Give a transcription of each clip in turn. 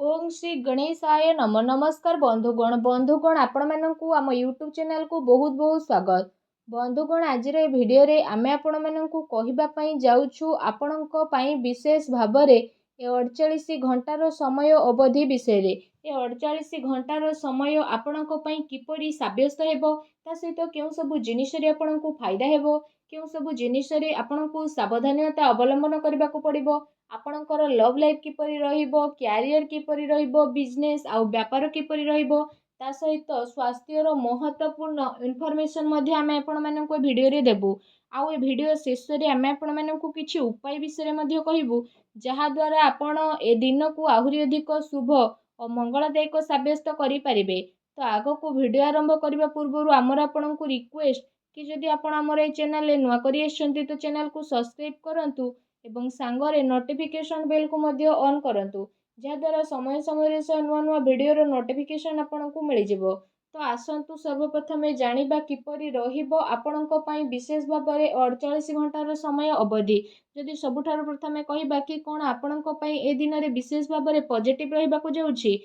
ओम श्री गणेशाय नम नमस्कार बंधुगण आपण मानकु आम यूट्यूब चैनल को बहुत बहुत स्वागत। बंधुगण आज भिडियो रे आमे आपण मानकु कहिबा पई जाउछु आपणको पई विशेष भाबरे ए 48 घंटार समय अवधि विषय रे ए 48 घंटार समय आपणको पई किपरि साब्यस्त हेबो ता सहित केउ सब जिनिस रे आपणको फायदा हेबो केउ सब जिनिस रे आपणको सावधानता अवलंबन करबा को पड़िबो आपणकर लव लाइफ किपरि रहिबो क्यारियर किपरि रहिबो बिजनेस आउ व्यापार किपरि रहिबो ता सहित स्वास्थ्यर महत्वपूर्ण इनफॉरमेशन मध्ये आमे आपण माननको वीडियो रे देबु आउ ए वीडियो शेष रे आमे आपण माननको किछि उपाय विषय मध्ये कहिबु जहा द्वारा आपण ए दिन को आहुरी अधिक शुभ और मंगलदायक साब्यस्त करि परिबे। तो आगो को वीडियो आरंभ करबा पूर्व आमर आपणको रिक्वेस्ट कि जदि आपण हमर ए चैनल ले नुआ करि आछंती तो चैनल को सब्सक्राइब करंतु एवं सांगरे नोटिफिकेशन बेल को मध्य ऑन करंतु जहाद्वारा समय समय से नुआ नुआ वीडियो नोटिफिकेशन आपको मिल जिवो। तो आसंतु सर्वप्रथम जानिबा किपरि रहिबो आपणको पई विशेष भाव में 48 घंटार समय अवधि जदि सबुठार प्रथमे कहिबा कि कोन आपणको पई ए दिन रे विशेष भाव में पॉजिटिव रहिबा को जाउछि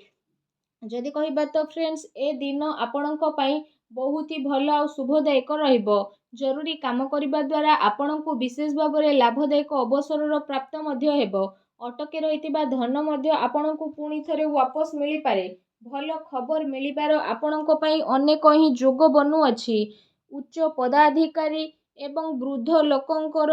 जदि कहिबा तो फ्रेंड्स ए दिन आपणको पई बहुत ही भल और शुभदायक रहिबो। जरूरी काम करबा द्वारा आपणको विशेष भाव में लाभदायक अवसर प्राप्त मध्य हेबो अटके रहितिबा धन मध्य आपणको पुणी थरे वापस मिली पारे भल खबर मिलिबार आपणको पई अनेक ही जोग बनु अछि उच्च पदाधिकारी एवं वृद्ध लोकंकर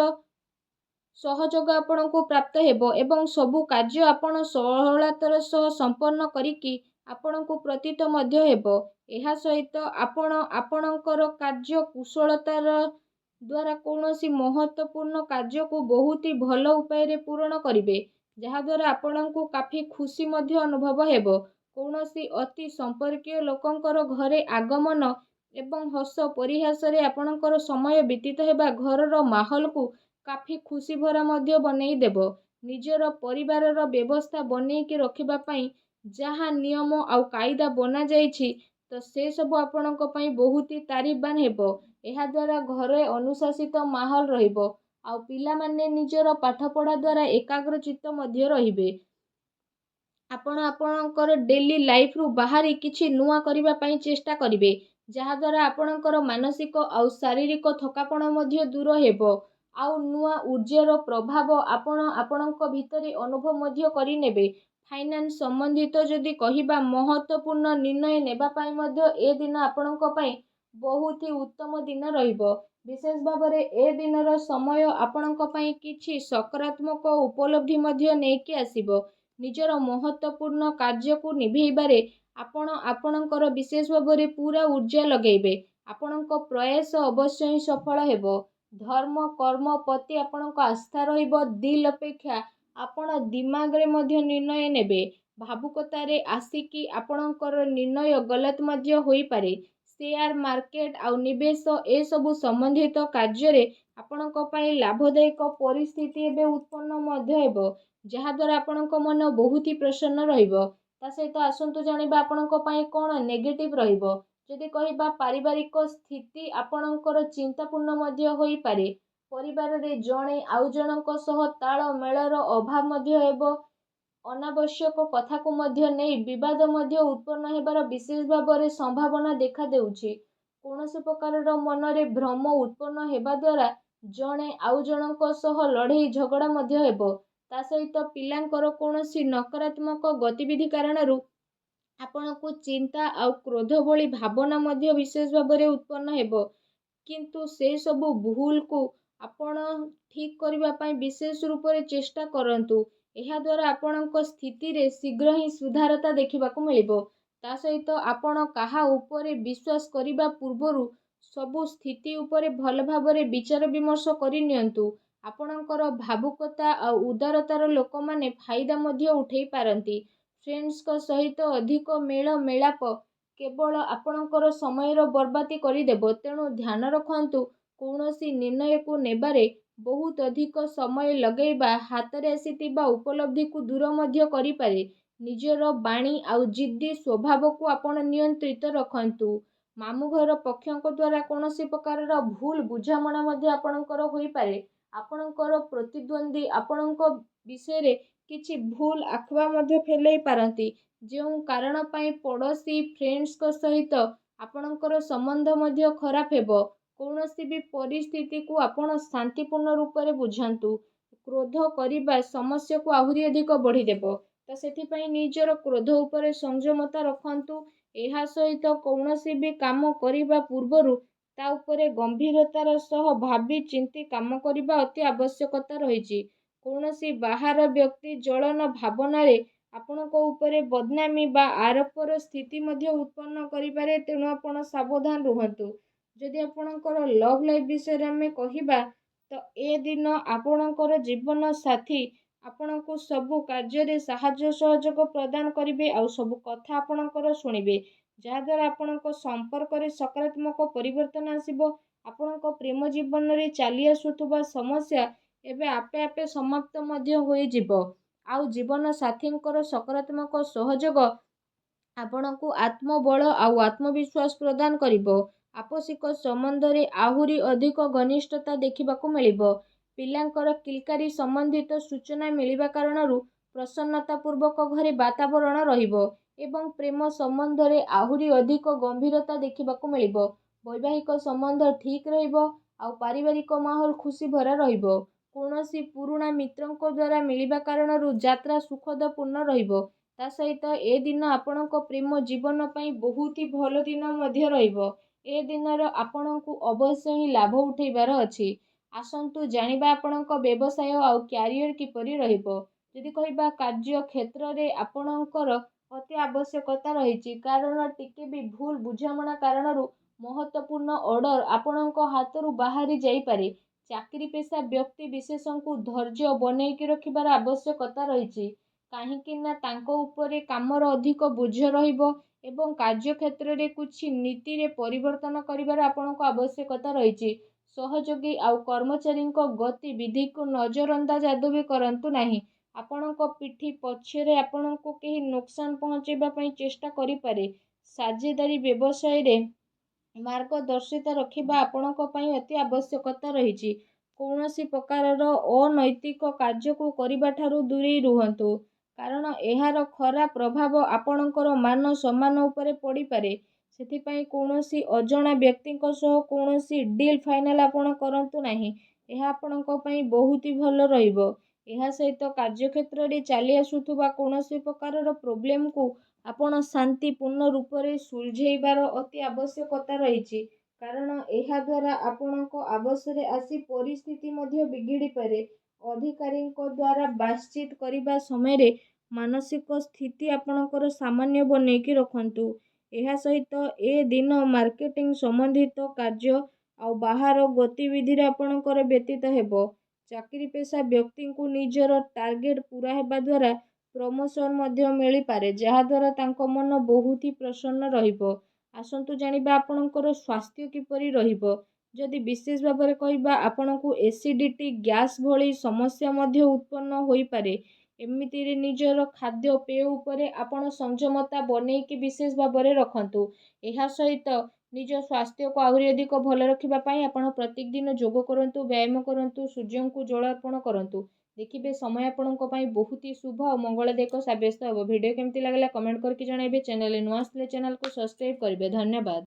सहयोग आपणको प्राप्त हेबो एवं सबु कार्य आपण सहलतार सह संपन्न करिकि आपणको प्रतीत मध्य हेबो। एहा सहित आपण आपणकर कार्य कुशलतार द्वारा कौनसी महत्वपूर्ण कार्य को बहुत ही भल उपाय रे पूर्ण करिवे जहा द्वारा आपणको काफी खुशी मध्य अनुभव हेबो कौनसी अति संपर्कीय लोकंकर घरे आगमन एवं हस परिहास रे आपणकर समय बीतित हेबा घरर माहौल को काफी खुशी भरा मध्य बनेई देबो निजर परिवार रो व्यवस्था बनेई के रखिबा पई जहा नियम आउ कायदा बना जाईछि तो से सब आपणको पई बहुत ही तारीफबान हेबो। एहा द्वारा घरे अनुशासित माहौल रहिबो आउ पिला माने निजर पाठ पढ़ा द्वारा एकाग्र चित्त मध्य रहिबे आपण आपणकर डेली लाइफ रु बाहरी किछि नुआ करिबा पई चेष्टा करिवे जहा द्वारा आपणकर मानसिक आउ शारीरिक थकापण मध्य दूर हेबो आउ नुआ ऊर्जार प्रभाव आपण आपणक भितरे अनुभव मध्य करि नेबे। फाइनान्स संबंधित जदि कहिबा महत्वपूर्ण निर्णय नेबा पई मध्य ए दिन आपणक पई बहुत ही उत्तम दिन रहिबो विशेष भाव में ए दिनर समय आपणक पई किछि सकारात्मक उपलब्धि मध्य नेकी आसीबो निजर महत्वपूर्ण कार्य को निभेइबारे आपण आपणकर विशेष भाव में पूरा ऊर्जा लगेबे आपणक प्रयास अवश्य ही सफल हेबो। धर्म कर्म प्रति आपणक आस्था रहिबो दिल अपेक्षा आपण दिमाग रे मध्य निर्णय नेबे भावुकतारे आसिकी आपणकर निर्णय गलत मध्य होई पारे शेयर मार्केट आउ निवेश ए सबु संबंधित कार्य रे आपणक पई लाभदायक परिस्थिति एबे उत्पन्न मध्य हेबो जहा द्वारा आपणक मन बहुत ही प्रसन्न रहिबो। ता सहित आसंतु जानिबा आपणक पई कोन नेगेटिव रहिबो जदि कहिबा पारिवारिक स्थिति आपणकर चिंतापूर्ण मध्य होई पारे परिवार रे जणे आउ जनक सह ताळ मेळर अभाव मध्य हेबो अनावश्यक कथा को मध्य नहीं विवाद मध्य उत्पन्न हेबार विशेष भाव में संभावना देखा देउछि कौनसी प्रकार मन रे भ्रम उत्पन्न हेबा द्वारा जणे आउ जनक सह लड़ाई झगड़ा मध्य हेबो ता सहित पिलांकर कौनसी नकारात्मक गतिविधि कारणरू आपनको चिंता आउ क्रोध भली भावना मध्य विशेष भाव में उत्पन्न हेबो किंतु से सबु भूल को आपण ठीक करबा पई विशेष रूप से चेष्टा करंतु एहा द्वारा आपणक स्थिति रे शीघ्र ही सुधारता देखिबा को मिलिबो। ता सहित आपण काहा उपरे विश्वास करिबा पूर्वरु सबु स्थिति उपरे भल भाव में विचार विमर्श करि नियंतु आपणकर भावुकता आउ उदारतार लोक माने फायदा मध्य उठेई पारंती फ्रेंड्स को सहित अधिक मेल मेलाप केवल आपणकर समय बर्बादी करदेव तेणु ध्यान रखंतु कौनसी निर्णय को नेबारे बहुत अधिक समय लगेबा हाथ में आसीथिबा उपलब्धि को दूर मध्य करि पारे निजर बाणी आउ जिद्दी स्वभाव को आपण नियंत्रित रखंतु मामु घर पक्षों द्वारा कौनसी प्रकार भूल बुझामणा मध्य आपणकर होई पारे आपणकर प्रतिद्वंदी आपणक विषय रे କିଛି ଭୁଲ ଆଖୁଆ ମଧ୍ୟ ଫେଲେଇ ପାରନ୍ତି, ଯେଉଁ କାରଣ ପାଇଁ ପଡ଼ୋଶୀ ଫ୍ରେଣ୍ଡସ୍ଙ୍କ ସହିତ ଆପଣଙ୍କର ସମ୍ବନ୍ଧ ମଧ୍ୟ ଖରାପ ହେବ। କୌଣସି ବି ପରିସ୍ଥିତିକୁ ଆପଣ ଶାନ୍ତିପୂର୍ଣ୍ଣ ରୂପରେ ବୁଝାନ୍ତୁ। କ୍ରୋଧ କରିବା ସମସ୍ୟାକୁ ଆହୁରି ଅଧିକ ବଢ଼ିଦେବ। ତ ସେଥିପାଇଁ ନିଜର କ୍ରୋଧ ଉପରେ ସଂଯମତା ରଖନ୍ତୁ। ଏହା ସହିତ କୌଣସି ବି କାମ କରିବା ପୂର୍ବରୁ ତା ଉପରେ ଗମ୍ଭୀରତାର ସହ ଭାବି ଚିନ୍ତି କାମ କରିବା ଅତି ଆବଶ୍ୟକତା ରହିଛି। କୌଣସି ବାହାର ବ୍ୟକ୍ତି ଜଳନ ଭାବନାରେ ଆପଣଙ୍କ ଉପରେ ବଦନାମୀ ବା ଆରୋପର ସ୍ଥିତି ମଧ୍ୟ ଉତ୍ପନ୍ନ କରିପାରେ, ତେଣୁ ଆପଣ ସାବଧାନ ରୁହନ୍ତୁ। ଯଦି ଆପଣଙ୍କର ଲଭ୍ ଲାଇଫ୍ ବିଷୟରେ ଆମେ କହିବା, ତ ଏ ଦିନ ଆପଣଙ୍କର ଜୀବନ ସାଥୀ ଆପଣଙ୍କୁ ସବୁ କାର୍ଯ୍ୟରେ ସାହାଯ୍ୟ ସହଯୋଗ ପ୍ରଦାନ କରିବେ ଆଉ ସବୁ କଥା ଆପଣଙ୍କର ଶୁଣିବେ, ଯାହାଦ୍ୱାରା ଆପଣଙ୍କ ସମ୍ପର୍କରେ ସକାରାତ୍ମକ ପରିବର୍ତ୍ତନ ଆସିବ। ଆପଣଙ୍କ ପ୍ରେମ ଜୀବନରେ ଚାଲି ଆସୁଥିବା ସମସ୍ୟା ଏବେ ଆପେ ଆପେ ସମାପ୍ତ ମଧ୍ୟ ହୋଇଯିବ। ଆଉ ଜୀବନ ସାଥୀଙ୍କର ସକାରାତ୍ମକ ସହଯୋଗ ଆପଣଙ୍କୁ ଆତ୍ମବଳ ଆଉ ଆତ୍ମବିଶ୍ୱାସ ପ୍ରଦାନ କରିବ। ଆପୋଷିକ ସମ୍ବନ୍ଧରେ ଆହୁରି ଅଧିକ ଘନିଷ୍ଠତା ଦେଖିବାକୁ ମିଳିବ। ପିଲାଙ୍କର କିଲକାରୀ ସମ୍ବନ୍ଧିତ ସୂଚନା ମିଳିବା କାରଣରୁ ପ୍ରସନ୍ନତାପୂର୍ବକ ଘରେ ବାତାବରଣ ରହିବ ଏବଂ ପ୍ରେମ ସମ୍ବନ୍ଧରେ ଆହୁରି ଅଧିକ ଗମ୍ଭୀରତା ଦେଖିବାକୁ ମିଳିବ। ବୈବାହିକ ସମ୍ବନ୍ଧ ଠିକ୍ ରହିବ ଆଉ ପାରିବାରିକ ମାହୋଲ ଖୁସି ଭରା ରହିବ। କୌଣସି ପୁରୁଣା ମିତ୍ରଙ୍କ ଦ୍ୱାରା ମିଳିବା କାରଣରୁ ଯାତ୍ରା ସୁଖଦପୂର୍ଣ୍ଣ ରହିବ। ତା ସହିତ ଏ ଦିନ ଆପଣଙ୍କ ପ୍ରେମ ଜୀବନ ପାଇଁ ବହୁତ ହି ଭଲ ଦିନ ମଧ୍ୟ ରହିବ। ଏ ଦିନର ଆପଣଙ୍କୁ ଅବଶ୍ୟ ହିଁ ଲାଭ ଉଠାଇବାର ଅଛି। ଆସନ୍ତୁ ଜାଣିବା ଆପଣଙ୍କ ବ୍ୟବସାୟ ଆଉ କ୍ୟାରିୟର କିପରି ରହିବ। ଯଦି କହିବା କାର୍ଯ୍ୟ କ୍ଷେତ୍ରରେ ଆପଣଙ୍କର ଅତି ଆବଶ୍ୟକତା ରହିଛି, କାରଣ ଟିକେ ବି ଭୁଲ ବୁଝାମଣା କାରଣରୁ ମହତ୍ତ୍ୱପୂର୍ଣ୍ଣ ଅର୍ଡର ଆପଣଙ୍କ ହାତରୁ ବାହାରି ଯାଇପାରେ। ଚାକିରି ପେଶା ବ୍ୟକ୍ତି ବିଶେଷଙ୍କୁ ଧୈର୍ଯ୍ୟ ବନେଇକି ରଖିବାର ଆବଶ୍ୟକତା ରହିଛି, କାହିଁକି ନା ତାଙ୍କ ଉପରେ କାମର ଅଧିକ ବୋଝ ରହିବ ଏବଂ କାର୍ଯ୍ୟକ୍ଷେତ୍ରରେ କିଛି ନୀତିରେ ପରିବର୍ତ୍ତନ କରିବାର ଆପଣଙ୍କ ଆବଶ୍ୟକତା ରହିଛି। ସହଯୋଗୀ ଆଉ କର୍ମଚାରୀଙ୍କ ଗତିବିଧିକୁ ନଜରଅନ୍ଦାଜ ଆଦୌ ବି କରନ୍ତୁ ନାହିଁ। ଆପଣଙ୍କ ପିଠି ପଛରେ ଆପଣଙ୍କୁ କେହି ନୋକସାନ ପହଞ୍ଚାଇବା ପାଇଁ ଚେଷ୍ଟା କରିପାରେ। ସାଝେଦାରୀ ବ୍ୟବସାୟରେ ମାର୍ଗଦର୍ଶିତା ରଖିବା ଆପଣଙ୍କ ପାଇଁ ଅତି ଆବଶ୍ୟକତା ରହିଛି। କୌଣସି ପ୍ରକାରର ଅନୈତିକ କାର୍ଯ୍ୟକୁ କରିବା ଠାରୁ ଦୂରେଇ ରୁହନ୍ତୁ, କାରଣ ଏହାର ଖରାପ ପ୍ରଭାବ ଆପଣଙ୍କର ମାନ ସମ୍ମାନ ଉପରେ ପଡ଼ିପାରେ। ସେଥିପାଇଁ କୌଣସି ଅଜଣା ବ୍ୟକ୍ତିଙ୍କ ସହ କୌଣସି ଡିଲ୍ ଫାଇନାଲ ଆପଣ କରନ୍ତୁ ନାହିଁ। ଏହା ଆପଣଙ୍କ ପାଇଁ ବହୁତ ହି ଭଲ ରହିବ। ଏହା ସହିତ କାର୍ଯ୍ୟକ୍ଷେତ୍ରରେ ଚାଲି ଆସୁଥିବା କୌଣସି ପ୍ରକାରର ପ୍ରୋବ୍ଲେମକୁ ଆପଣ ଶାନ୍ତିପୂର୍ଣ୍ଣ ରୂପରେ ସୁଲଝେଇବାର ଅତି ଆବଶ୍ୟକତା ରହିଛି, କାରଣ ଏହା ଦ୍ୱାରା ଆପଣଙ୍କ ଆବଶରେ ଆସି ପରିସ୍ଥିତି ମଧ୍ୟ ବିଗିଡ଼ିପାରେ। ଅଧିକାରୀଙ୍କ ଦ୍ୱାରା ବାତଚିତ କରିବା ସମୟରେ ମାନସିକ ସ୍ଥିତି ଆପଣଙ୍କର ସାମାନ୍ୟ ବନେଇକି ରଖନ୍ତୁ। ଏହା ସହିତ ଏ ଦିନ ମାର୍କେଟିଂ ସମ୍ବନ୍ଧିତ କାର୍ଯ୍ୟ ଆଉ ବାହାର ଗତିବିଧିରେ ଆପଣଙ୍କର ବ୍ୟତୀତ ହେବ। ଚାକିରି ପେଶା ବ୍ୟକ୍ତିଙ୍କୁ ନିଜର ଟାର୍ଗେଟ ପୂରା ହେବା ଦ୍ୱାରା ପ୍ରମୋସନ ମଧ୍ୟ ମିଳିପାରେ, ଯାହାଦ୍ୱାରା ତାଙ୍କ ମନ ବହୁତ ହି ପ୍ରସନ୍ନ ରହିବ। ଆସନ୍ତୁ ଜାଣିବା ଆପଣଙ୍କର ସ୍ୱାସ୍ଥ୍ୟ କିପରି ରହିବ। ଯଦି ବିଶେଷ ଭାବରେ କହିବା, ଆପଣଙ୍କୁ ଏସିଡିଟି, ଗ୍ୟାସ୍ ଭଳି ସମସ୍ୟା ମଧ୍ୟ ଉତ୍ପନ୍ନ ହୋଇପାରେ। ଏମିତିରେ ନିଜର ଖାଦ୍ୟପେୟ ଉପରେ ଆପଣ ସଂଯମତା ବନେଇକି ବିଶେଷ ଭାବରେ ରଖନ୍ତୁ। ଏହା ସହିତ ନିଜ ସ୍ୱାସ୍ଥ୍ୟକୁ ଆହୁରି ଅଧିକ ଭଲ ରଖିବା ପାଇଁ ଆପଣ ପ୍ରତ୍ୟେକ ଦିନ ଯୋଗ କରନ୍ତୁ, ବ୍ୟାୟାମ କରନ୍ତୁ, ସୂର୍ଯ୍ୟଙ୍କୁ ଜଳ ଅର୍ପଣ କରନ୍ତୁ। ଦେଖିବେ ସମୟ ଆପଣଙ୍କ ପାଇଁ ବହୁତ ହି ଶୁଭ ଆଉ ମଙ୍ଗଳଦାୟକ ସାବ୍ୟସ୍ତ ହେବ। ଭିଡ଼ିଓ କେମିତି ଲାଗିଲା କମେଣ୍ଟ କରିକି ଜଣାଇବେ। ଚ୍ୟାନେଲରେ ନୂଆ ଆସିଲେ ଚ୍ୟାନେଲକୁ ସବସ୍କ୍ରାଇବ କରିବେ। ଧନ୍ୟବାଦ।